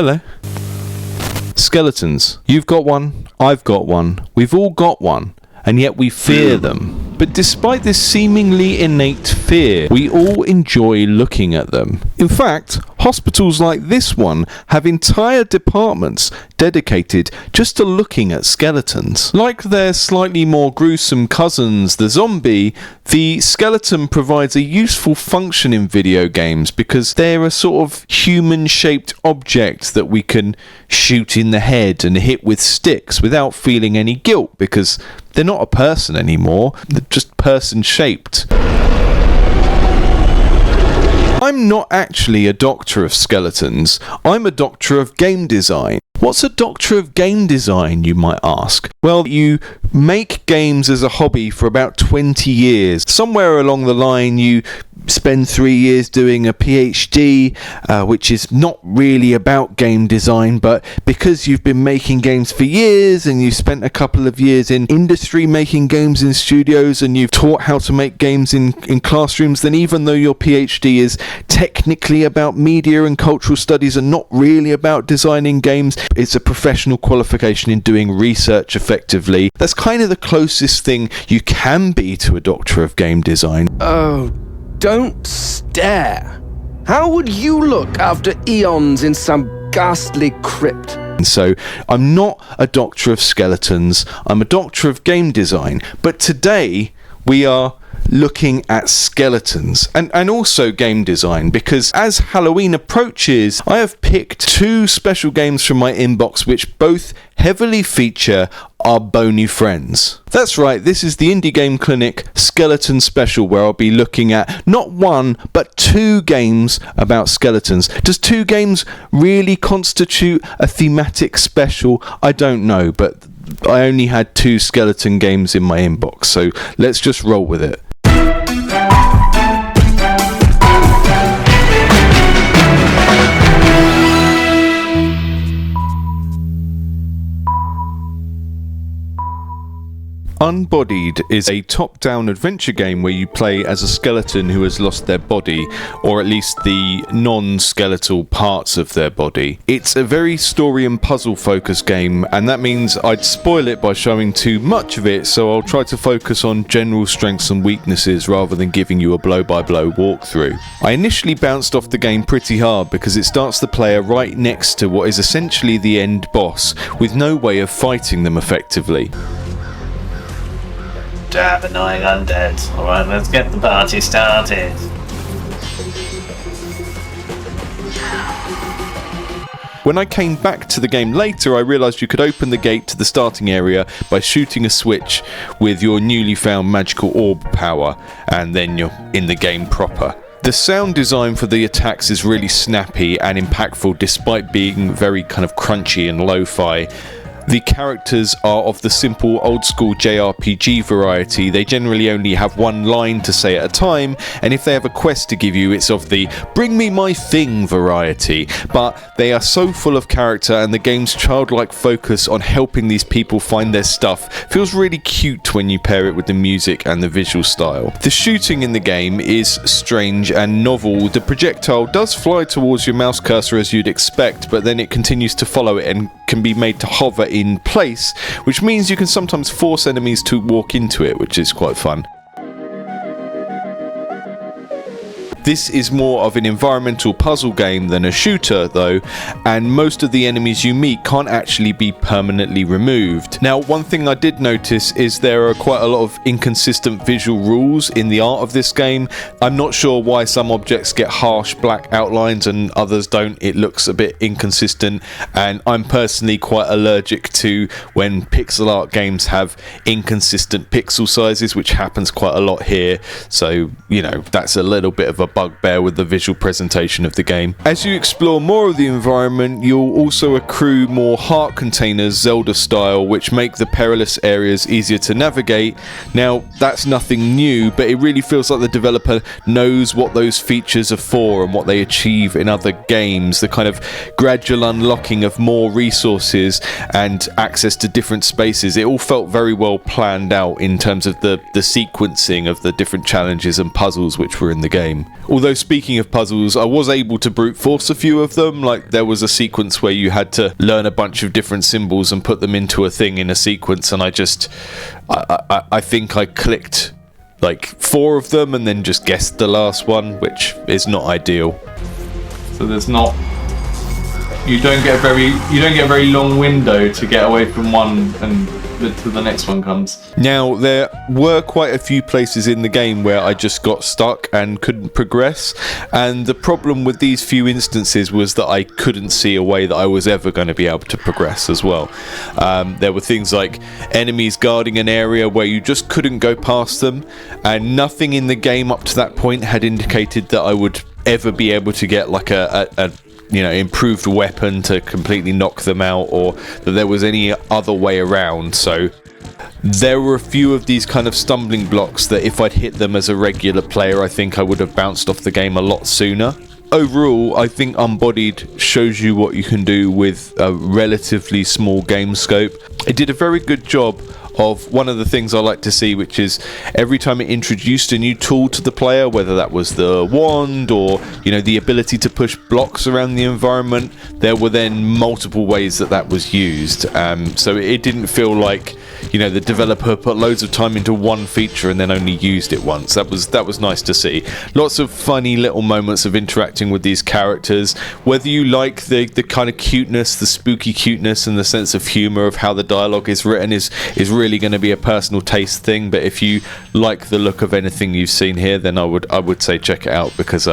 Hello. Skeletons. You've got one, I've got one, we've all got one, and yet we fear them. But despite this seemingly innate fear, we all enjoy looking at them. In fact, hospitals like this one have entire departments dedicated just to looking at skeletons. Like their slightly more gruesome cousins, the zombie, the skeleton provides a useful function in video games because they're a sort of human-shaped object that we can shoot in the head and hit with sticks without feeling any guilt because they're not a person anymore, they're just person-shaped. I'm not actually a doctor of skeletons, I'm a doctor of game design. What's a doctor of game design, you might ask? Well, you make games as a hobby for about 20 years. Somewhere along the line you spend 3 years doing a PhD, which is not really about game design, but because you've been making games for years and you've spent a couple of years in industry making games in studios and you've taught how to make games in classrooms, then even though your PhD is technically about media and cultural studies and not really about designing games, it's a professional qualification in doing research effectively. That's kind of the closest thing you can be to a doctor of game design. Oh, don't stare. How would you look after eons in some ghastly crypt? And so I'm not a doctor of skeletons, I'm a doctor of game design. But today we are looking at skeletons and also game design, because as Halloween approaches, I have picked two special games from my inbox which both heavily feature our bony friends. That's right, this is the Indie Game Clinic Skeleton Special, where I'll be looking at not one but two games about skeletons. Does two games really constitute a thematic special? I don't know, but I only had two skeleton games in my inbox, so let's just roll with it. Unbodied is a top-down adventure game where you play as a skeleton who has lost their body, or at least the non-skeletal parts of their body. It's a very story and puzzle focused game, and that means I'd spoil it by showing too much of it, so I'll try to focus on general strengths and weaknesses rather than giving you a blow-by-blow walkthrough. I initially bounced off the game pretty hard because it starts the player right next to what is essentially the end boss, with no way of fighting them effectively. Damn annoying undead. Alright, let's get the party started. When I came back to the game later, I realised you could open the gate to the starting area by shooting a switch with your newly found magical orb power, and then you're in the game proper. The sound design for the attacks is really snappy and impactful despite being very kind of crunchy and lo-fi. The characters are of the simple old school JRPG variety. They generally only have one line to say at a time, and if they have a quest to give you, it's of the bring me my thing variety. But they are so full of character, and the game's childlike focus on helping these people find their stuff feels really cute when you pair it with the music and the visual style. The shooting in the game is strange and novel. The projectile does fly towards your mouse cursor as you'd expect, but then it continues to follow it and can be made to hover in place, which means you can sometimes force enemies to walk into it, which is quite fun. This is more of an environmental puzzle game than a shooter though, and most of the enemies you meet can't actually be permanently removed. Now, one thing I did notice is there are quite a lot of inconsistent visual rules in the art of this game. I'm not sure why some objects get harsh black outlines and others don't. It looks a bit inconsistent, and I'm personally quite allergic to when pixel art games have inconsistent pixel sizes, which happens quite a lot here, so you know, that's a little bit of a bugbear with the visual presentation of the game. As you explore more of the environment, you'll also accrue more heart containers, Zelda style, which make the perilous areas easier to navigate. Now, that's nothing new, but it really feels like the developer knows what those features are for and what they achieve in other games. The kind of gradual unlocking of more resources and access to different spaces. It all felt very well planned out in terms of the sequencing of the different challenges and puzzles which were in the game. Although speaking of puzzles, I was able to brute force a few of them. Like there was a sequence where you had to learn a bunch of different symbols and put them into a thing in a sequence, and I think I clicked like 4 of them and then just guessed the last one, which is not ideal. So there's not, you don't get a very long window to get away from one and till the next one comes. Now, there were quite a few places in the game where I just got stuck and couldn't progress, and the problem with these few instances was that I couldn't see a way that I was ever going to be able to progress as well. There were things like enemies guarding an area where you just couldn't go past them, and nothing in the game up to that point had indicated that I would ever be able to get like a improved weapon to completely knock them out, or that there was any other way around. So there were a few of these kind of stumbling blocks that if I'd hit them as a regular player, I think I would have bounced off the game a lot sooner. Overall, I think Unbodied shows you what you can do with a relatively small game scope. It did a very good job of one of the things I like to see, which is every time it introduced a new tool to the player, whether that was the wand or the ability to push blocks around the environment, there were then multiple ways that was used. So it didn't feel like the developer put loads of time into one feature and then only used it once. That was nice to see. Lots of funny little moments of interacting with these characters. Whether you like the kind of cuteness, the spooky cuteness, and the sense of humour of how the dialogue is written is really going to be a personal taste thing. But if you like the look of anything you've seen here, then I would say check it out, because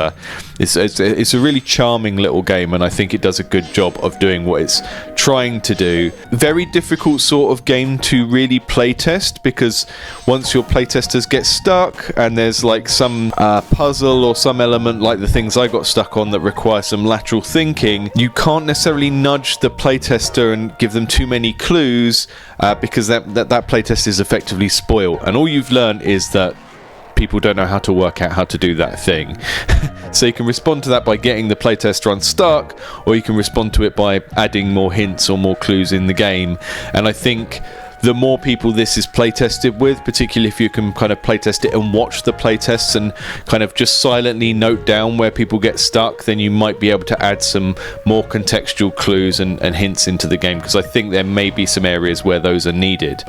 it's a really charming little game, and I think it does a good job of doing what it's trying to do. Very difficult sort of game to really playtest, because once your playtesters get stuck and there's like some puzzle or some element like the things I got stuck on that require some lateral thinking, you can't necessarily nudge the playtester and give them too many clues, because that playtest is effectively spoiled, and all you've learned is that people don't know how to work out how to do that thing. So you can respond to that by getting the playtester unstuck, or you can respond to it by adding more hints or more clues in the game. And I think the more people this is playtested with, particularly if you can kind of playtest it and watch the playtests and kind of just silently note down where people get stuck, then you might be able to add some more contextual clues and hints into the game, because I think there may be some areas where those are needed.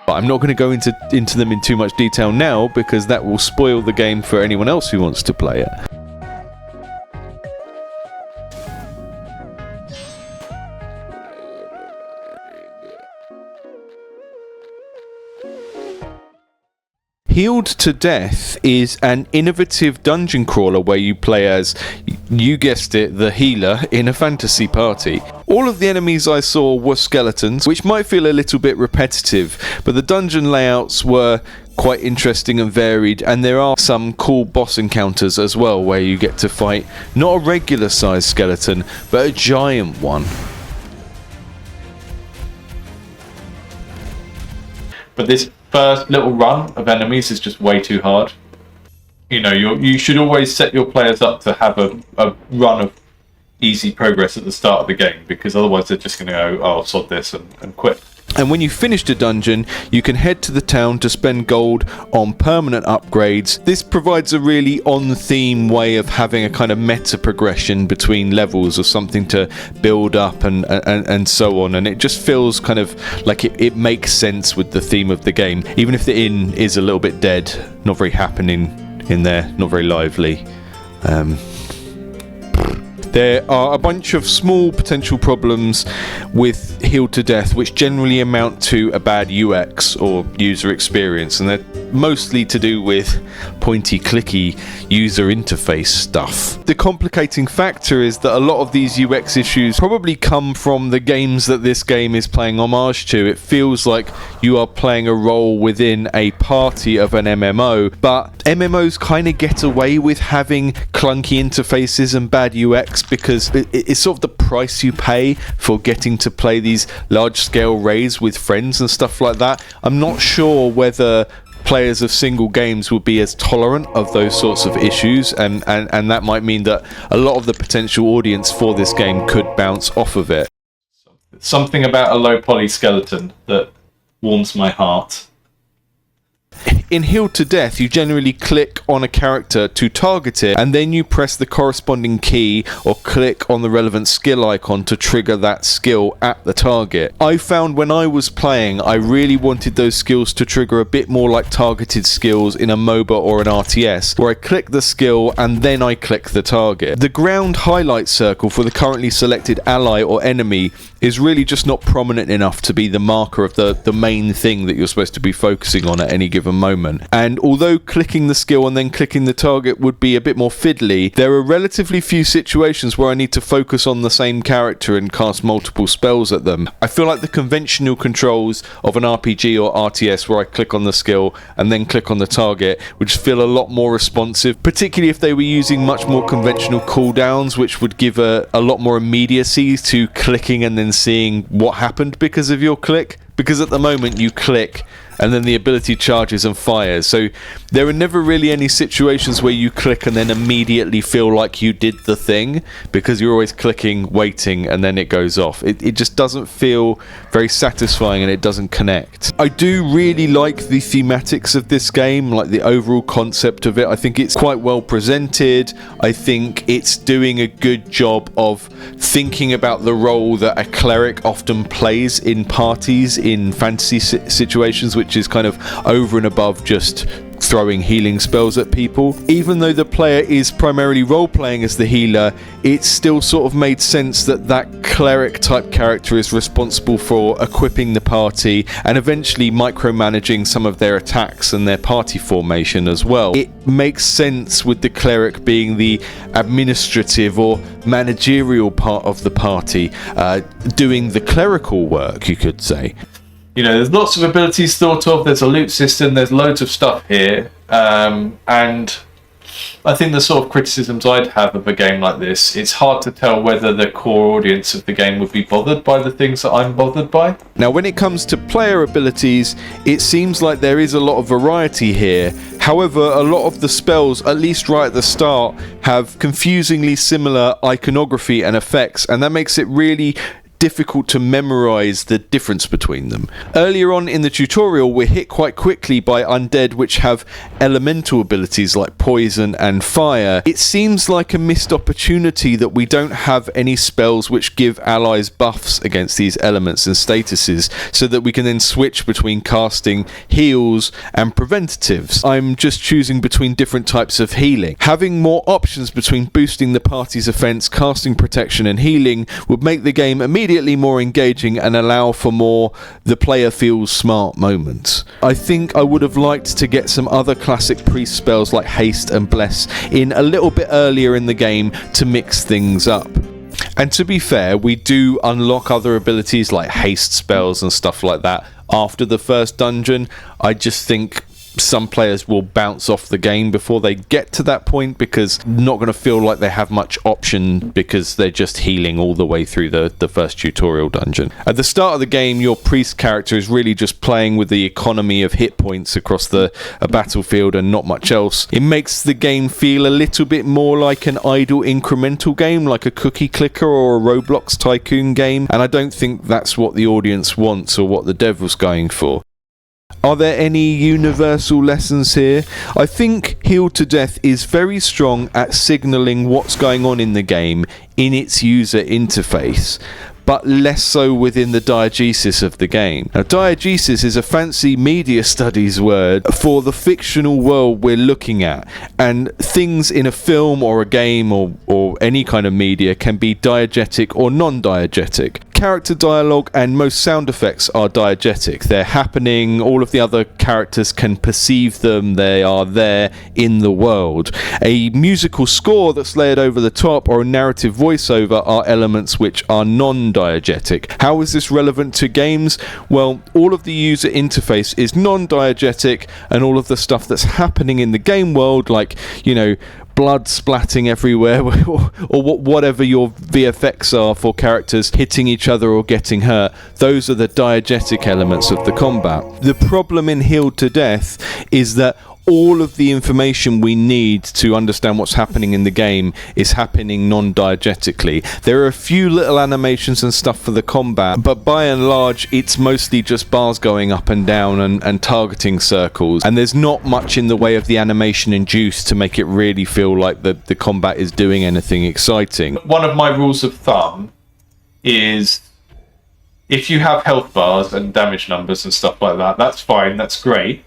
But I'm not going to go into them in too much detail now, because that will spoil the game for anyone else who wants to play it. Healed to Death is an innovative dungeon crawler where you play as, you guessed it, the healer in a fantasy party. All of the enemies I saw were skeletons, which might feel a little bit repetitive, but the dungeon layouts were quite interesting and varied, and there are some cool boss encounters as well where you get to fight not a regular sized skeleton, but a giant one. But this first little run of enemies is just way too hard. You should always set your players up to have a run of easy progress at the start of the game, because otherwise they're just going to go, oh, sod this, and quit. And when you've finished a dungeon, you can head to the town to spend gold on permanent upgrades. This provides a really on-theme way of having a kind of meta progression between levels, or something to build up and so on. And it just feels kind of like it makes sense with the theme of the game. Even if the inn is a little bit dead, not very happening in there, not very lively. There are a bunch of small potential problems with Healed to Death, which generally amount to a bad UX or user experience, and they're mostly to do with pointy clicky user interface stuff. The complicating factor is that a lot of these UX issues probably come from the games that this game is playing homage to. It feels like you are playing a role within a party of an MMO, but MMOs kind of get away with having clunky interfaces and bad UX, because it's sort of the price you pay for getting to play these large-scale raids with friends and stuff like that. I'm not sure whether players of single games will be as tolerant of those sorts of issues, and that might mean that a lot of the potential audience for this game could bounce off of it. Something about a low poly skeleton that warms my heart. In Healed to Death, you generally click on a character to target it, and then you press the corresponding key or click on the relevant skill icon to trigger that skill at the target. I found when I was playing, I really wanted those skills to trigger a bit more like targeted skills in a MOBA or an RTS, where I click the skill and then I click the target. The ground highlight circle for the currently selected ally or enemy is really just not prominent enough to be the marker of the main thing that you're supposed to be focusing on at any given moment. And although clicking the skill and then clicking the target would be a bit more fiddly, there are relatively few situations where I need to focus on the same character and cast multiple spells at them. I feel like the conventional controls of an RPG or RTS where I click on the skill and then click on the target would just feel a lot more responsive, particularly if they were using much more conventional cooldowns, which would give a lot more immediacy to clicking and then seeing what happened because of your click. Because at the moment you click and then the ability charges and fires, so there are never really any situations where you click and then immediately feel like you did the thing, because you're always clicking, waiting, and then it goes off. It just doesn't feel very satisfying and it doesn't connect. I do really like the thematics of this game, like the overall concept of it. I think it's quite well presented. I think it's doing a good job of thinking about the role that a cleric often plays in parties in fantasy situations, which is kind of over and above just throwing healing spells at people. Even though the player is primarily role-playing as the healer, it still sort of made sense that that cleric type character is responsible for equipping the party and eventually micromanaging some of their attacks and their party formation as well. It makes sense with the cleric being the administrative or managerial part of the party, doing the clerical work, you could say. You know, there's lots of abilities thought of, there's a loot system, there's loads of stuff here, and I think the sort of criticisms I'd have of a game like this, it's hard to tell whether the core audience of the game would be bothered by the things that I'm bothered by. Now, when it comes to player abilities, it seems like there is a lot of variety here. However, a lot of the spells, at least right at the start, have confusingly similar iconography and effects, and that makes it really difficult to memorize the difference between them. Earlier on in the tutorial, we're hit quite quickly by undead which have elemental abilities like poison and fire. It seems like a missed opportunity that we don't have any spells which give allies buffs against these elements and statuses, so that we can then switch between casting heals and preventatives. I'm just choosing between different types of healing. Having more options between boosting the party's offense, casting protection and healing would make the game immediately more engaging and allow for more the player feels smart moments. I think I would have liked to get some other classic priest spells like haste and bless in a little bit earlier in the game to mix things up. And to be fair, we do unlock other abilities like haste spells and stuff like that after the first dungeon. I just think some players will bounce off the game before they get to that point, because not going to feel like they have much option because they're just healing all the way through the first tutorial dungeon. At the start of the game, your priest character is really just playing with the economy of hit points across a battlefield and not much else. It makes the game feel a little bit more like an idle incremental game, like a cookie clicker or a Roblox tycoon game, and I don't think that's what the audience wants or what the dev was going for. Are there any universal lessons here? I think Healed to Death is very strong at signalling what's going on in the game in its user interface, but less so within the diegesis of the game. Now, diegesis is a fancy media studies word for the fictional world we're looking at, and things in a film or a game or any kind of media can be diegetic or non-diegetic. Character dialogue and most sound effects are diegetic. They're happening, all of the other characters can perceive them, they are there in the world. A musical score that's layered over the top or a narrative voiceover are elements which are non-diegetic. How is this relevant to games? Well, all of the user interface is non-diegetic, and all of the stuff that's happening in the game world, like, you know, blood splatting everywhere or whatever your VFX are for characters hitting each other or getting hurt, those are the diegetic elements of the combat. The problem in Healed to Death is that all of the information we need to understand what's happening in the game is happening non-diegetically. There are a few little animations and stuff for the combat, but by and large it's mostly just bars going up and down and targeting circles, and there's not much in the way of the animation induced to make it really feel like the combat is doing anything exciting. One of my rules of thumb is if you have health bars and damage numbers and stuff like that, that's fine, that's great.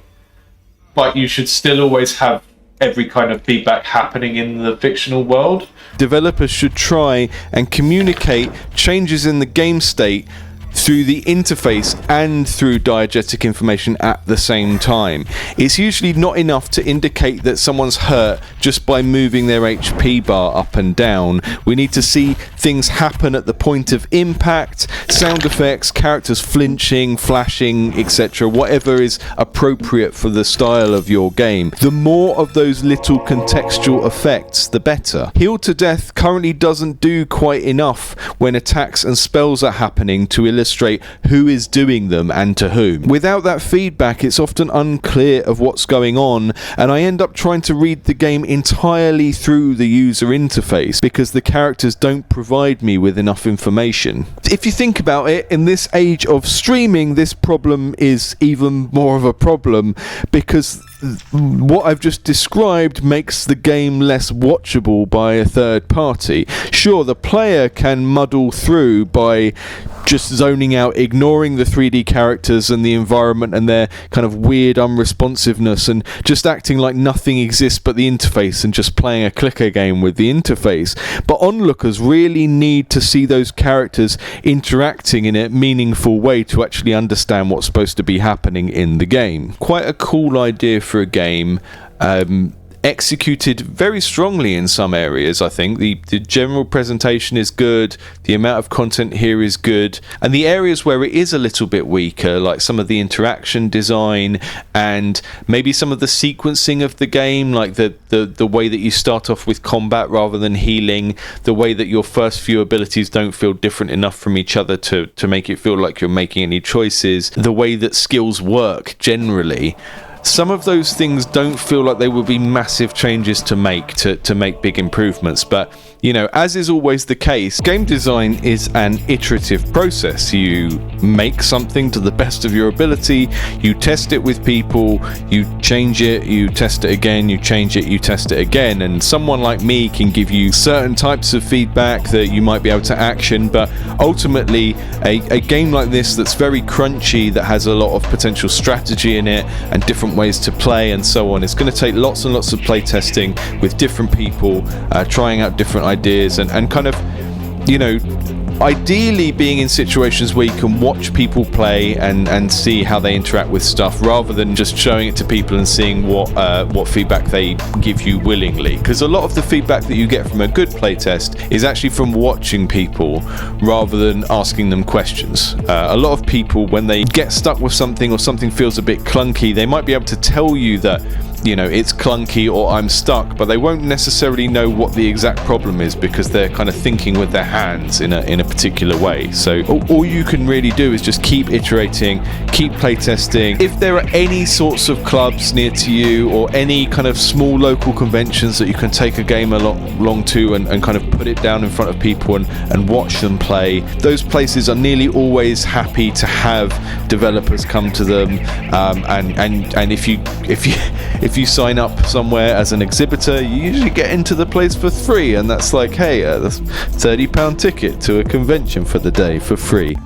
But you should still always have every kind of feedback happening in the fictional world. Developers should try and communicate changes in the game state through the interface and through diegetic information at the same time. It's usually not enough to indicate that someone's hurt just by moving their HP bar up and down. We need to see things happen at the point of impact, sound effects, characters flinching, flashing, etc., whatever is appropriate for the style of your game. The more of those little contextual effects, the better. Heal to Death currently doesn't do quite enough when attacks and spells are happening to illustrate who is doing them and to whom. Without that feedback, it's often unclear of what's going on, and I end up trying to read the game entirely through the user interface because the characters don't provide me with enough information. If you think about it, in this age of streaming, this problem is even more of a problem because what I've just described makes the game less watchable by a third party. Sure, the player can muddle through by just zoning out, ignoring the 3D characters and the environment and their kind of weird unresponsiveness and just acting like nothing exists but the interface and just playing a clicker game with the interface. But onlookers really need to see those characters interacting in a meaningful way to actually understand what's supposed to be happening in the game. Quite a cool idea for a game. Executed very strongly in some areas. I think the general presentation is good, the amount of content here is good, and the areas where it is a little bit weaker, like some of the interaction design and maybe some of the sequencing of the game, like the way that you start off with combat rather than healing, the way that your first few abilities don't feel different enough from each other to make it feel like you're making any choices, the way that skills work generally. Some of those things don't feel like they will be massive changes to make big improvements, but you know, as is always the case, game design is an iterative process. You make something to the best of your ability, you test it with people, you change it, you test it again, you change it, you test it again, and someone like me can give you certain types of feedback that you might be able to action, but ultimately a game like this that's very crunchy, that has a lot of potential strategy in it and different ways to play and so on, it's going to take lots and lots of playtesting with different people, trying out different ideas and kind of, you know, ideally being in situations where you can watch people play and see how they interact with stuff rather than just showing it to people and seeing what feedback they give you willingly, because a lot of the feedback that you get from a good playtest is actually from watching people rather than asking them questions. A lot of people, when they get stuck with something or something feels a bit clunky, they might be able to tell you that, you know, it's clunky or I'm stuck, but they won't necessarily know what the exact problem is because they're kind of thinking with their hands in a particular way. So all you can really do is just keep iterating, keep playtesting. If there are any sorts of clubs near to you or any kind of small local conventions that you can take a game along to and kind of put it down in front of people and watch them play, those places are nearly always happy to have developers come to them, and if you sign up somewhere as an exhibitor, you usually get into the place for free, and that's like, hey, that's £30 ticket to a convention for the day for free.